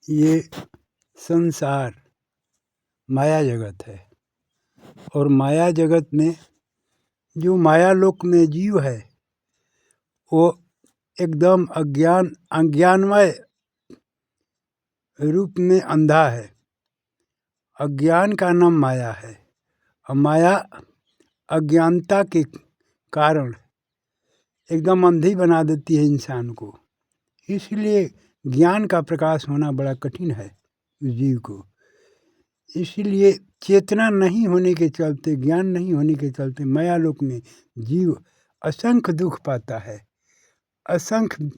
ये संसार माया जगत है और माया जगत में जो माया लोक में जीव है वो एकदम अज्ञानमय रूप में अंधा है। अज्ञान का नाम माया है और माया अज्ञानता के कारण एकदम अंधी बना देती है इंसान को। इसलिए ज्ञान का प्रकाश होना बड़ा कठिन है उस जीव को। इसलिए चेतना नहीं होने के चलते, ज्ञान नहीं होने के चलते माया लोक में जीव असंख्य दुख पाता है। असंख्य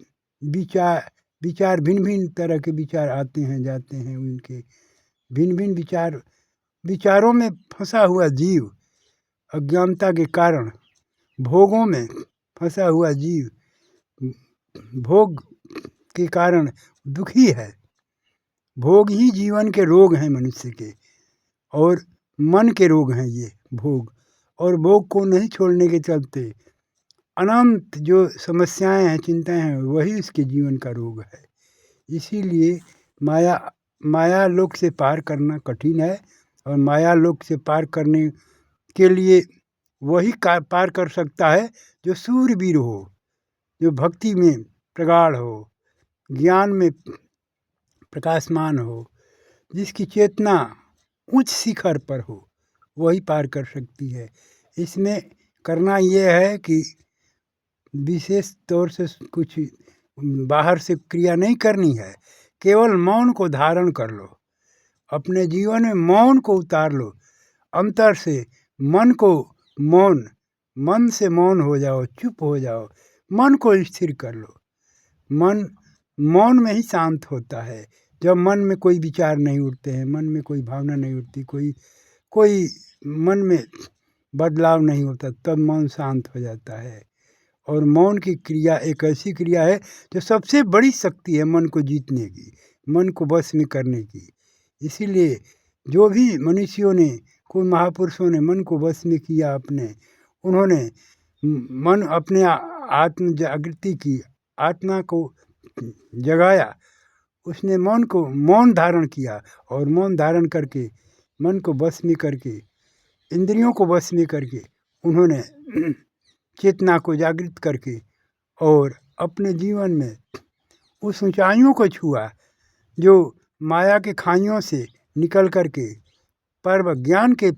विचार भिन्न भिन्न तरह के विचार आते हैं जाते हैं। उनके भिन्न भिन्न विचारों में फंसा हुआ जीव अज्ञानता के कारण, भोगों में फंसा हुआ जीव भोग के कारण दुखी है। भोग ही जीवन के रोग हैं मनुष्य के, और मन के रोग हैं ये भोग। और भोग को नहीं छोड़ने के चलते अनंत जो समस्याएं हैं, चिंताएं हैं, वही उसके जीवन का रोग है। इसीलिए माया लोक से पार करना कठिन है। और माया लोक से पार करने के लिए वही पार कर सकता है जो सूरवीर हो, जो भक्ति में प्रगाढ़ हो, ज्ञान में प्रकाशमान हो, जिसकी चेतना उच्च शिखर पर हो, वही पार कर सकती है। इसमें करना ये है कि विशेष तौर से कुछ बाहर से क्रिया नहीं करनी है। केवल मौन को धारण कर लो, अपने जीवन में मौन को उतार लो। अंतर से मन को मन से मौन हो जाओ, चुप हो जाओ, मन को स्थिर कर लो। मन मौन में ही शांत होता है। जब मन में कोई विचार नहीं उठते हैं, मन में कोई भावना नहीं उठती, कोई मन में बदलाव नहीं होता, तब मन शांत हो जाता है। और मौन की क्रिया एक ऐसी क्रिया है जो सबसे बड़ी शक्ति है मन को जीतने की, मन को बस में करने की। इसीलिए जो भी मनुष्यों ने, कोई महापुरुषों ने मन को बस में किया अपने, उन्होंने मन अपने आत्म जागृति की, आत्मा को जगाया। उसने मौन धारण किया और मौन धारण करके मन को बस में करके, इंद्रियों को बस में करके, उन्होंने चेतना को जागृत करके और अपने जीवन में उस ऊंचाइयों को छुआ जो माया के खाइयों से निकल करके ज्ञान के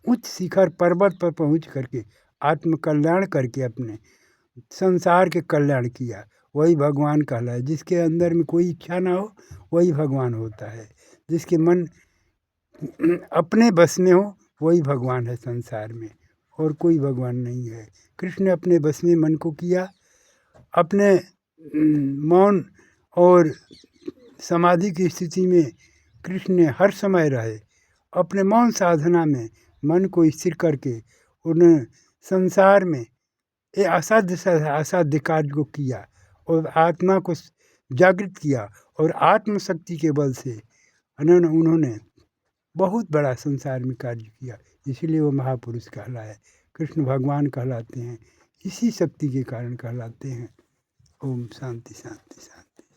उच्च शिखर पर्वत पर पहुंच करके आत्म कल्याण करके अपने संसार के कल्याण किया। वही भगवान कहलाए। जिसके अंदर में कोई इच्छा ना हो वही भगवान होता है। जिसके मन अपने बस में हो वही भगवान है संसार में, और कोई भगवान नहीं है। कृष्ण ने अपने बस में मन को किया। अपने मौन और समाधि की स्थिति में कृष्ण ने हर समय रहे। अपने मौन साधना में मन को स्थिर करके उन्होंने संसार में ये असाध्य से असाध्य कार्य को किया और आत्मा को जागृत किया। और आत्मशक्ति के बल से उन्होंने बहुत बड़ा संसार में कार्य किया। इसीलिए वो महापुरुष कहलाए, कृष्ण भगवान कहलाते हैं। इसी शक्ति के कारण कहलाते हैं। ओम शांति शांति शांति।